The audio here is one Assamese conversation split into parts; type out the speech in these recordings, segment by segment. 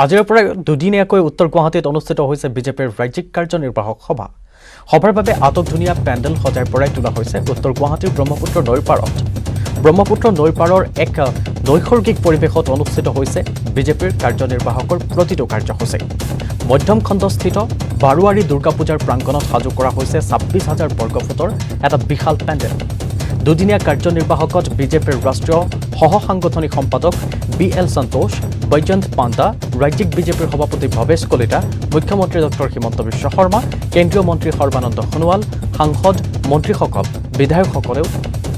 আজিৰ পৰা দুদিনীয়াকৈ উত্তৰ গুৱাহাটীত অনুষ্ঠিত হৈছে বিজেপিৰ ৰাজ্যিক কাৰ্যনিৰ্বাহক সভা। সভাৰ বাবে আটকধুনীয়া পেণ্ডেল সজাই পৰাই তোলা হৈছে উত্তৰ গুৱাহাটীৰ ব্ৰহ্মপুত্ৰ নৈৰ পাৰত। ব্ৰহ্মপুত্ৰ নৈৰ পাৰৰ এক নৈসৰ্গিক পৰিৱেশত অনুষ্ঠিত হৈছে বিজেপিৰ কাৰ্যনিৰ্বাহকৰ প্ৰতিটো কাৰ্যসূচী। মধ্যম খণ্ডস্থিত বাৰোৱাৰী দুৰ্গা পূজাৰ প্ৰাংগণত সাজু কৰা হৈছে ২৬,০০০ বৰ্গফুটৰ এটা বিশাল পেণ্ডেল। দুদিনীয়া কাৰ্যনিৰ্বাহকত বিজেপিৰ ৰাষ্ট্ৰীয় সহ-সাংগঠনিক সম্পাদক BL সন্তোষ, বৈজয়ন্ত পাণ্ডা, ৰাজ্যিক বিজেপিৰ সভাপতি ভৱেশ কলিতা, মুখ্যমন্ত্ৰী ডক্টৰ হিমন্ত বিশ্ব শৰ্মা, কেন্দ্ৰীয় মন্ত্ৰী সৰ্বানন্দ সোণোৱাল, সাংসদ, মন্ত্ৰীসকল, বিধায়কসকলেও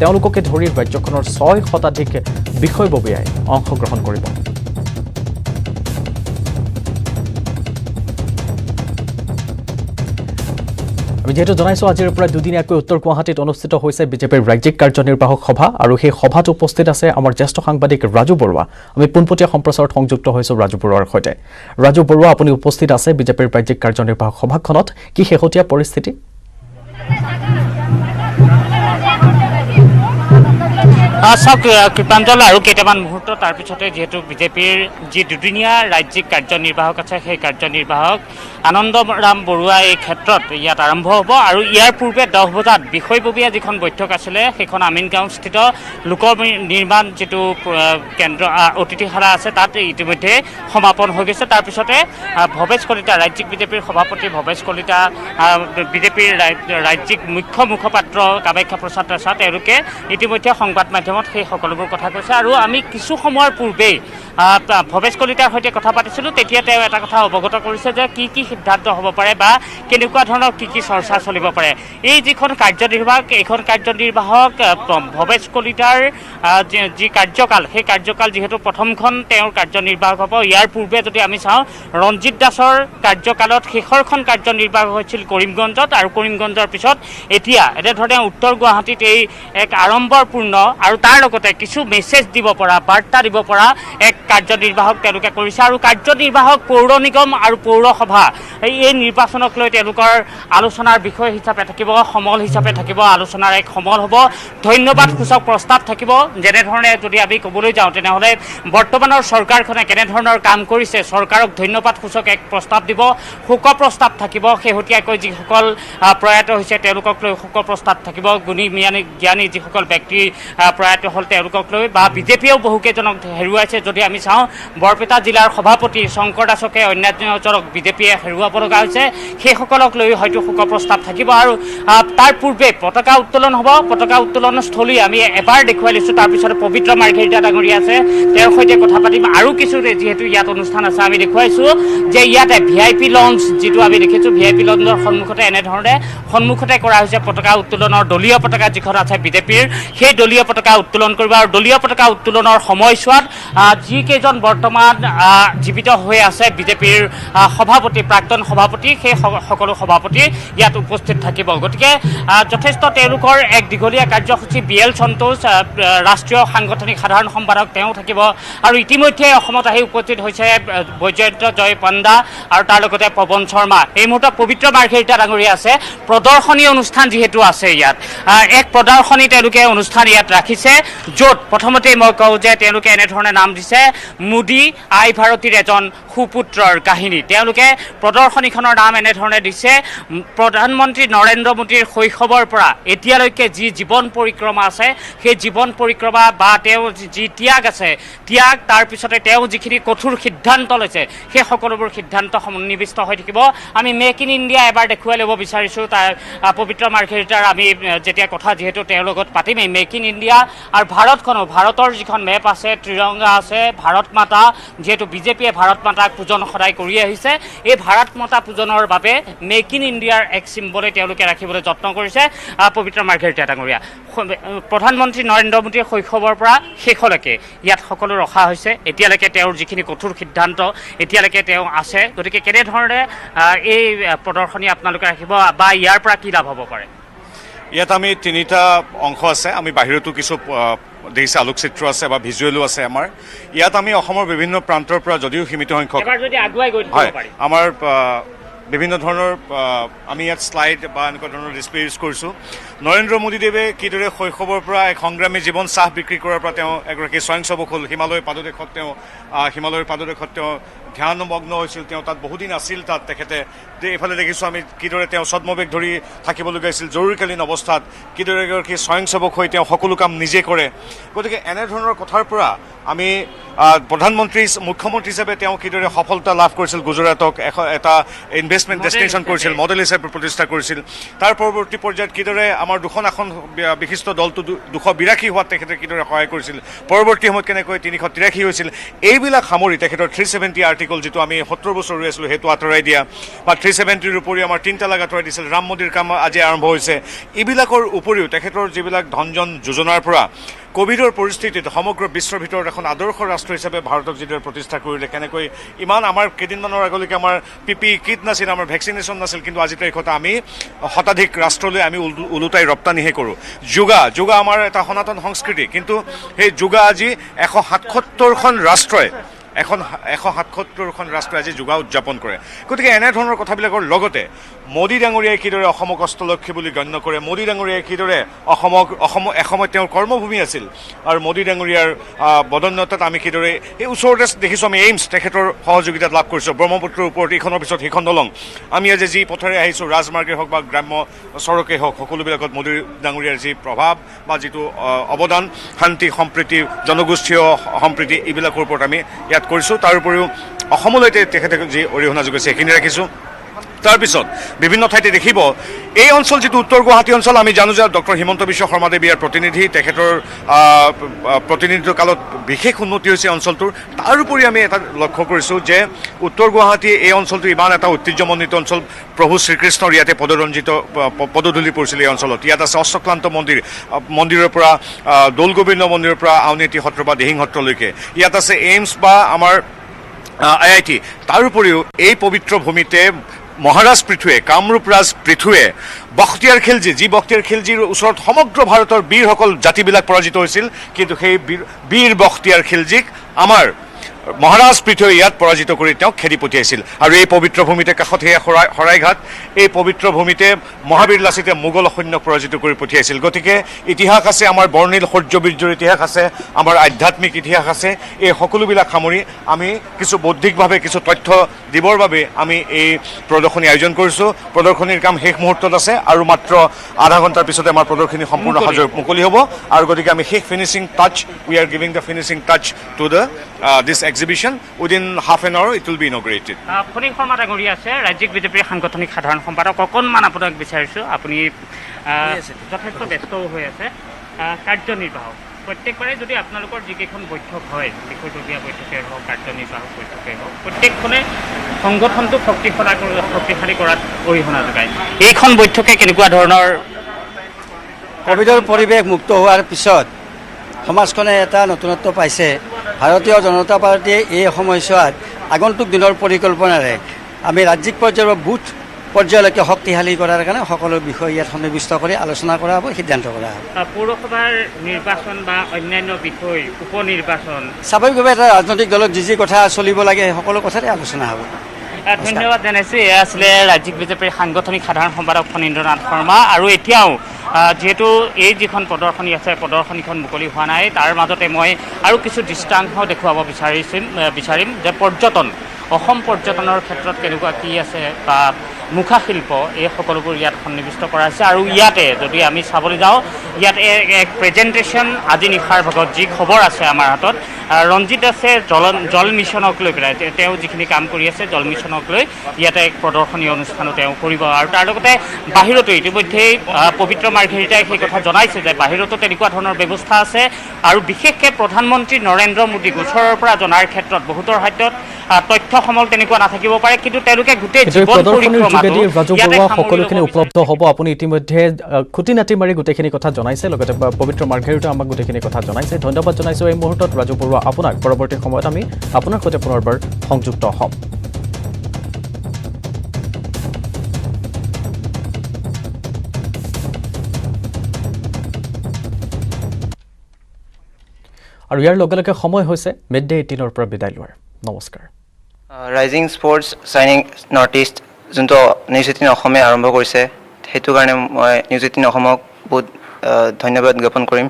তেওঁলোককে ধৰি ৰাজ্যখনৰ ৬ শতাধিক বিষয়ববীয়াই অংশগ্ৰহণ কৰিব। আমি যেহেতু জানাইছো আজিৰ পৰা দুদিনীয়াকৈ উত্তৰ গুৱাহাটীত অনুষ্ঠিত হৈছে বিজেপিৰ ৰাজ্যিক কাৰ্যনিৰ্বাহক সভা আৰু সেই সভাত উপস্থিত আছে আমাৰ জ্যেষ্ঠ সাংবাদিক ৰাজু বৰুৱা। আমি পোনপটীয়া সম্প্ৰচাৰত সংযুক্ত হৈছো ৰাজু বৰুৱাৰ সৈতে। ৰাজু বৰুৱা, আপুনি উপস্থিত আছে বিজেপিৰ ৰাজ্যিক কাৰ্যনিৰ্বাহক সভাখনত, কি শেহতীয়া পৰিস্থিতি? চাওক কৃপাঞ্জল, আৰু কেইটামান মুহূৰ্ত তাৰপিছতে যিহেতু বিজেপিৰ যি দুদিনীয়া ৰাজ্যিক কাৰ্যনিৰ্বাহক আছে সেই কাৰ্যনিৰ্বাহক আনন্দৰাম বৰুৱা এই ক্ষেত্ৰত ইয়াত আৰম্ভ হ'ব আৰু ইয়াৰ পূৰ্বে 10 বজাত বিষয়ববীয়া যিখন বৈঠক আছিলে সেইখন আমিনগাঁওস্থিত লোক নিৰ্মাণ যিটো কেন্দ্ৰ অতিথিশালা আছে তাত ইতিমধ্যে সমাপন হৈ গৈছে। তাৰপিছতে ভৱেশ কলিতা, ৰাজ্যিক বিজেপিৰ সভাপতি ভৱেশ কলিতা, বিজেপিৰ ৰাজ্যিক মুখ্য মুখপাত্ৰ কামাখ্যা প্ৰসাদ দাসা, তেওঁলোকে ইতিমধ্যে সংবাদ মাধ্যমত সেই সকলোবোৰ কথা কৈছে। আৰু আমি কিছু সময়ৰ পূৰ্বেই ভৱেশ কলিতাৰ সৈতে কথা পাতিছিলোঁ। তেতিয়া তেওঁ এটা কথা অৱগত কৰিছে যে কি কি সিদ্ধান্ত হ'ব পাৰে বা কেনেকুৱা ধৰণৰ কি কি চৰ্চা চলিব পাৰে। এই যিখন কাৰ্যনিৰ্বাহক, এইখন কাৰ্যনিৰ্বাহক ভৱেশ কলিতাৰ যি কাৰ্যকাল, সেই কাৰ্যকাল যিহেতু প্ৰথমখন তেওঁৰ কাৰ্যনিৰ্বাহক হ'ব। ইয়াৰ পূৰ্বে যদি আমি চাওঁ, ৰঞ্জিত দাসৰ কাৰ্যকালত শেষৰখন কাৰ্যনিৰ্বাহক হৈছিল কৰিমগঞ্জত, আৰু কৰিমগঞ্জৰ পিছত এতিয়া এনেধৰণে উত্তৰ গুৱাহাটীত এই এক আড়ম্বৰপূৰ্ণ আৰু তাৰ লগতে কিছু মেছেজ দিব পৰা, বাৰ্তা দিব পৰা এক কাৰ্যনিৰ্বাহক তেওঁলোকে কৰিছে। আৰু কাৰ্যনিৰ্বাহক পৌৰ নিগম আৰু পৌৰসভা এই নিৰ্বাচনক লৈ তেওঁলোকৰ আলোচনাৰ বিষয় হিচাপে থাকিব, সমল হিচাপে থাকিব, আলোচনাৰ এক সমল হ'ব। ধন্যবাদ সূচক প্ৰস্তাৱ থাকিব। যেনেধৰণে যদি আমি ক'বলৈ যাওঁ তেনেহ'লে বৰ্তমানৰ চৰকাৰখনে কেনেধৰণৰ কাম কৰিছে, চৰকাৰক ধন্যবাদ সূচক এক প্ৰস্তাৱ দিব। শোক প্ৰস্তাৱ থাকিব, শেহতীয়াকৈ যিসকল প্ৰয়াত হৈছে তেওঁলোকক লৈ শোক প্ৰস্তাৱ থাকিব। গুণী জ্ঞানী যিসকল ব্যক্তি প্ৰয়াত হ'ল তেওঁলোকক লৈ, বা বিজেপিয়েও বহুকেইজনক হেৰুৱাইছে। যদি আমি চাওঁ, বৰপেটা জিলাৰ সভাপতি শংকৰ দাসকে অন্যান্যজনক বিজেপিয়ে হেৰুৱাব লগা হৈছে, সেইসকলক লৈ হয়তো শোক প্ৰস্তাৱ থাকিব। আৰু তাৰ পূৰ্বে পতাকা উত্তোলন হ'ব। পতাকা উত্তোলনস্থলী আমি এবাৰ দেখুৱাই লৈছোঁ। তাৰপিছত পবিত্ৰ মাৰ্ঘেৰিটা ডাঙৰীয়া আছে, তেওঁৰ সৈতে কথা পাতিম। আৰু কিছু যিহেতু ইয়াত অনুষ্ঠান আছে, আমি দেখুৱাইছোঁ যে ইয়াতে VIP লঞ্চ যিটো আমি দেখিছোঁ, VIP লঞ্চৰ সন্মুখতে এনেধৰণে সন্মুখতে কৰা হৈছে পতাকা উত্তোলনৰ দলীয় পতাকা যিখন আছে বিজেপিৰ, সেই দলীয় পতাকা উত্তোলন কৰিব। আৰু দলীয় পতাকা উত্তোলনৰ সময়ছোৱাত যিকেইজন বৰ্তমান জীৱিত হৈ আছে বিজেপিৰ সভাপতি, প্ৰাক্তন সভাপতি, সেই সকলো সভাপতি ইয়াত উপস্থিত থাকিব। গতিকে যথেষ্ট তেওঁলোকৰ এক দীঘলীয়া কাৰ্যসূচী। BL সন্তোষ, ৰাষ্ট্ৰীয় সাংগঠনিক সাধাৰণ সম্পাদক, তেওঁ থাকিব। আৰু ইতিমধ্যে অসমত আহি উপস্থিত হৈছে বৈজয়ন্ত জয় পাণ্ডা আৰু তাৰ লগতে পৱন শৰ্মা। এই মুহূৰ্তত পবিত্ৰ মাৰ্ঘেৰিটা ডাঙৰীয়া আছে। প্ৰদৰ্শনী অনুষ্ঠান যিহেতু আছে ইয়াত, এক প্ৰদৰ্শনী তেওঁলোকে অনুষ্ঠান ইয়াত ৰাখিছে, য'ত প্ৰথমতেই মই কওঁ যে তেওঁলোকে এনেধৰণে নাম দিছে মোদী আই ভাৰতীৰ এজন সুপুত্ৰৰ কাহিনী। তেওঁলোকে প্ৰদৰ্শনীখনৰ নাম এনেধৰণে দিছে প্ৰধানমন্ত্ৰী নৰেন্দ্ৰ মোদীৰ শৈশৱৰ পৰা এতিয়ালৈকে যি জীৱন পৰিক্ৰমা আছে, সেই জীৱন পৰিক্ৰমা বা তেওঁ যি ত্যাগ আছে, ত্যাগ, তাৰপিছতে তেওঁ যিখিনি কঠোৰ সিদ্ধান্ত লৈছে, সেই সকলোবোৰ সিদ্ধান্ত সন্নিৱিষ্ট হৈ থাকিব। আমি মেক ইন ইণ্ডিয়া এবাৰ দেখুৱাই ল'ব বিচাৰিছোঁ। তাৰ পবিত্ৰ মাৰ্ঘেৰিটাৰ আমি যেতিয়া কথা যিহেতু তেওঁৰ লগত পাতিম, এই মেক ইন ইণ্ডিয়া আৰু ভাৰতখনো, ভাৰতৰ যিখন মেপ আছে, ত্ৰিৰংগা আছে, ভাৰত মাতা, যিহেতু বিজেপিয়ে ভাৰত মাতাক পূজন সদায় কৰি আহিছে, এই ভাৰত মাতা পূজনৰ বাবে মেক ইন ইণ্ডিয়াৰ এক চিম্বলে তেওঁলোকে ৰাখিবলৈ যত্ন কৰিছে পবিত্ৰ মাৰ্ঘেৰিটা ডাঙৰীয়া। প্ৰধানমন্ত্ৰী নৰেন্দ্ৰ মোদীৰ শৈশৱৰ পৰা শেষলৈকে ইয়াত সকলো ৰখা হৈছে। এতিয়ালৈকে তেওঁৰ যিখিনি কঠোৰ সিদ্ধান্ত এতিয়ালৈকে তেওঁ আছে। গতিকে কেনেধৰণে এই প্ৰদৰ্শনী আপোনালোকে ৰাখিব বা ইয়াৰ পৰা কি লাভ হ'ব পাৰে? ইয়াত আমি 3টা অংশ আছে। আমি বাহিৰতো কিছু দেখিছে আলোকচিত্ৰ আছে বা ভিজুৱেলো আছে আমাৰ। ইয়াত আমি অসমৰ বিভিন্ন প্ৰান্তৰ পৰা যদিও সীমিত সংখ্যক, হয়, আমাৰ বিভিন্ন ধৰণৰ আমি ইয়াত শ্লাইড বা এনেকুৱা ধৰণৰ ডিছপ্লে ইউজ কৰিছোঁ। নৰেন্দ্ৰ মোদীদেৱে কিদৰে শৈশৱৰ পৰা এক সংগ্ৰামী জীৱন, চাহ বিক্ৰী কৰাৰ পৰা তেওঁ এগৰাকী স্বয়ংসেৱক হ'ল। হিমালয়ৰ পাদদেশত তেওঁ ধ্যানমগ্ন হৈছিল তেওঁ তাত বহুদিন আছিল তাত তেখেতে এইফালে দেখিছোঁ আমি কিদৰে তেওঁ ছদ্মবেগ ধৰি থাকিবলগীয়া হৈছিল জৰুৰীকালীন অৱস্থাত কিদৰে এগৰাকী স্বয়ংসেৱক হৈ তেওঁ সকলো কাম নিজে কৰে গতিকে এনেধৰণৰ কথাৰ পৰা আমি মুখ্যমন্ত্ৰী হিচাপে তেওঁ কিদৰে সফলতা লাভ কৰিছিল গুজৰাটক এটা ইনভেষ্টমেণ্ট ডেষ্টিনেশ্যন কৰিছিল মডেল হিচাপে প্ৰতিষ্ঠা কৰিছিল তাৰ পৰৱৰ্তী পৰ্যায়ত কিদৰে আমাৰ দুখন এখন বিশিষ্ট দলটো 282 হোৱাত তেখেতে কিদৰে সহায় কৰিছিল পৰৱৰ্তী সময়ত কেনেকৈ 383 হৈছিল এইবিলাক সামৰি তেখেতৰ 370 আৰ্টিকল যিটো আমি 70 বছৰ ৰৈ আছিলোঁ সেইটো আঁতৰাই দিয়া বা 370ৰ উপৰিও আমাৰ 3 তালাক আঁতৰাই দিছিল ৰাম মন্দিৰ কাম আজি আৰম্ভ হৈছে এইবিলাকৰ উপৰিও তেখেতৰ যিবিলাক ধনজন যোজনাৰ পৰা কোভিডৰ পৰিস্থিতিত সমগ্ৰ বিশ্বৰ ভিতৰত এখন আদৰ্শ ৰাষ্ট্ৰ হিচাপে ভাৰতক যিদৰে প্ৰতিষ্ঠা কৰিলে কেনেকৈ ইমান আমাৰ কেইদিনমানৰ আগলৈকে আমাৰ PPE কিট নাছিল আমাৰ ভেকচিনেশ্যন নাছিল কিন্তু আজি তাৰিখত আমি শতাধিক ৰাষ্ট্ৰলৈ আমি ওলোটাই ৰপ্তানিহে কৰোঁ যোগা আমাৰ এটা সনাতন সংস্কৃতি কিন্তু সেই যোগা আজি 177খন ৰাষ্ট্ৰই 177খন ৰাষ্ট্ৰই আজি যোগা উদযাপন কৰে গতিকে এনেধৰণৰ কথাবিলাকৰ লগতে মোদী ডাঙৰীয়াই কিদৰে অসমক অষ্টলক্ষী বুলি গণ্য কৰে মোদী ডাঙৰীয়াই কিদৰে অসম এসময়ত তেওঁৰ কৰ্মভূমি আছিল আৰু মোদী ডাঙৰীয়াৰ বদন্যতাত আমি কিদৰে এই ওচৰতে দেখিছোঁ আমি এইমছ তেখেতৰ সহযোগিতাত লাভ কৰিছোঁ ব্ৰহ্মপুত্ৰৰ ওপৰত ইখনৰ পিছত সিখন দলং আমি আজি যি পথেৰে আহিছোঁ ৰাজমাৰ্গেই হওক বা গ্ৰাম্য চৰকেই হওক সকলোবিলাকত মোদী ডাঙৰীয়াৰ যি প্ৰভাৱ বা যিটো অৱদান শান্তি সম্প্ৰীতি জনগোষ্ঠীয় সম্প্ৰীতি এইবিলাকৰ ওপৰত আমি ইয়াত কৰিছোঁ তাৰ উপৰিও অসমলৈ তেখেতে যি অৰিহণা যোগাইছে সেইখিনি ৰাখিছোঁ তাৰপিছত বিভিন্ন ঠাইতে দেখিব এই অঞ্চল যিটো উত্তৰ গুৱাহাটী অঞ্চল আমি জানো যে ডক্টৰ হিমন্ত বিশ্ব শৰ্মাদেৱ ইয়াৰ প্ৰতিনিধি তেখেতৰ প্ৰতিনিধিত্ব কালত বিশেষ উন্নতি হৈছে অঞ্চলটোৰ তাৰোপৰি আমি এটা লক্ষ্য কৰিছোঁ যে উত্তৰ গুৱাহাটী এই অঞ্চলটো ইমান এটা ঐতিহ্যমণ্ডিত অঞ্চল প্ৰভু শ্ৰীকৃষ্ণৰ ইয়াতে পদধূলি পৰিছিল এই অঞ্চলত ইয়াত আছে অশ্বক্লান্ত মন্দিৰৰ পৰা দৌল গোবিন্দ মন্দিৰৰ পৰা আউনীআটী সত্ৰ বা দিহিং সত্ৰলৈকে ইয়াত আছে এইমছ বা আমাৰ IIT তাৰোপৰিও এই পবিত্ৰ ভূমিতে মহাৰাজ পৃথুৱে কামৰূপ ৰাজ পৃথুৱে বখতিয়াৰ খিলজী যি বখতিয়াৰ খিলজীৰ ওচৰত সমগ্ৰ ভাৰতৰ বীৰসকল জাতিবিলাক পৰাজিত হৈছিল কিন্তু সেই বীৰ বখতিয়াৰ খিলজীক আমাৰ মহাৰাজ পৃথুৱে ইয়াত পৰাজিত কৰি তেওঁক খেদি পঠিয়াইছিল আৰু এই পবিত্ৰ ভূমিতে কাষত সেয়া শৰাইঘাট এই পবিত্ৰ ভূমিতে মহাবীৰ লাচিতে মোগল সৈন্যক পৰাজিত কৰি পঠিয়াইছিল গতিকে ইতিহাস আছে আমাৰ বৰ্ণিল সৌৰ্যবীৰ্যৰ ইতিহাস আছে আমাৰ আধ্যাত্মিক ইতিহাস আছে এই সকলোবিলাক সামৰি আমি কিছু বৌদ্ধিকভাৱে কিছু তথ্য দিবৰ বাবে আমি এই প্ৰদৰ্শনী আয়োজন কৰিছোঁ প্ৰদৰ্শনীৰ কাম শেষ মুহূৰ্তত আছে আৰু মাত্ৰ আধা ঘণ্টাৰ পিছতে আমাৰ প্ৰদৰ্শনী সম্পূৰ্ণ মুকলি হ'ব আৰু গতিকে আমি শেষ finishing touch we are giving the finishing touch to the this exhibition within half an hour it will be inaugurated ফণী শৰ্মা ডাঙৰীয়া আছে ৰাজ্যিক বিজেপিৰ সাংগঠনিক সাধাৰণ সম্পাদক অকণমান আপোনাক বিচাৰিছোঁ আপুনি যথেষ্ট ব্যস্তও হৈ আছে কাৰ্যনিৰ্বাহক প্ৰত্যেকবাৰে যদি আপোনালোকৰ যিকেইখন বৈঠক হয় বিষয়ববীয়া বৈঠকেই হওক কাৰ্যনিৰ্বাহক বৈঠকেই হওক প্ৰত্যেকখনে সংগঠনটোক শক্তিশালী কৰাত অৰিহণা যোগায় এইখন বৈঠকে কেনেকুৱা ধৰণৰ কোভিডৰ পৰিৱেশ মুক্ত হোৱাৰ পিছত সমাজখনে এটা নতুনত্ব পাইছে ভাৰতীয় জনতা পাৰ্টীয়ে এই সময়ছোৱাত আগন্তুক দিনৰ পৰিকল্পনাৰে আমি ৰাজ্যিক পৰ্যায়ৰ বুথ পৰ্যায়লৈকে শক্তিশালী কৰাৰ কাৰণে সকলো বিষয় ইয়াত সন্নিৱিষ্ট কৰি আলোচনা কৰা হ'ব সিদ্ধান্ত কৰা হ'ব পৌৰসভাৰ নিৰ্বাচন বা অন্যান্য বিষয় উপনিৰ্বাচন স্বাভাৱিকভাৱে এটা ৰাজনৈতিক দলত যি কথা চলিব লাগে সকলো কথাতে আলোচনা হ'ব ধন্যবাদ জনাইছোঁ এয়া আছিলে ৰাজ্যিক বিজেপিৰ সাংগঠনিক সাধাৰণ সম্পাদক ফণীন্দ্ৰনাথ শৰ্মা আৰু এতিয়াও যিহেতু এই যিখন প্ৰদৰ্শনী আছে প্ৰদৰ্শনীখন মুকলি হোৱা নাই তাৰ মাজতে মই আৰু কিছু দৃষ্টান্ত দেখুৱাব বিচাৰিম যে অসম পৰ্যটনৰ ক্ষেত্ৰত কেনেকুৱা কি আছে বা মুখাশিল্প এই সকলোবোৰ ইয়াত সন্নিৱিষ্ট কৰা হৈছে আৰু ইয়াতে যদি আমি চাবলৈ যাওঁ ইয়াত এক প্ৰেজেণ্টেশ্যন আজি নিশাৰ ভাগত যি খবৰ আছে আমাৰ হাতত ৰঞ্জিত আছে জল মিছনক লৈ পেলাই তেওঁ যিখিনি কাম কৰি আছে জল মিছনক লৈ ইয়াতে এক প্ৰদৰ্শনী অনুষ্ঠানো তেওঁ কৰিব আৰু তাৰ লগতে বাহিৰতো ইতিমধ্যেই পবিত্ৰ মাৰ্ঘেৰিটাই সেই কথা জনাইছে যে বাহিৰতো তেনেকুৱা ধৰণৰ ব্যৱস্থা আছে আৰু বিশেষকৈ প্ৰধানমন্ত্ৰী নৰেন্দ্ৰ মোদীক ওচৰৰ পৰা জনাৰ ক্ষেত্ৰত বহুতৰ হাতত তথ্যসমূহ তেনেকুৱা নাথাকিব পাৰে কিন্তু তেওঁলোকে গোটেই যোগেদি ৰাজু বৰুৱা সকলোখিনি উপলব্ধ হ'ব আপুনি ইতিমধ্যে খুটি নাটি মাৰি গোটেইখিনি কথা জনাইছে লগতে পবিত্ৰ মাৰ্ঘেৰিটা আমাক গোটেইখিনি কথা জনাইছে ধন্যবাদ জনাইছোঁ এই মুহূৰ্তত ৰাজু বৰুৱা আপোনাক পৰৱৰ্তী সময়ত আমি আপোনাৰ সৈতে পুনৰবাৰ সংযুক্ত হ'ম আৰু ইয়াৰ লগে লগে সময় হৈছে মিড ডে 18ৰ পৰা বিদায় লোৱাৰ নমস্কাৰ rising sports shining North East যোনটো নিউজ 18 অসমে আৰম্ভ কৰিছে সেইটো কাৰণে মই নিউজ 18 অসমক বহুত ধন্যবাদ জ্ঞাপন কৰিম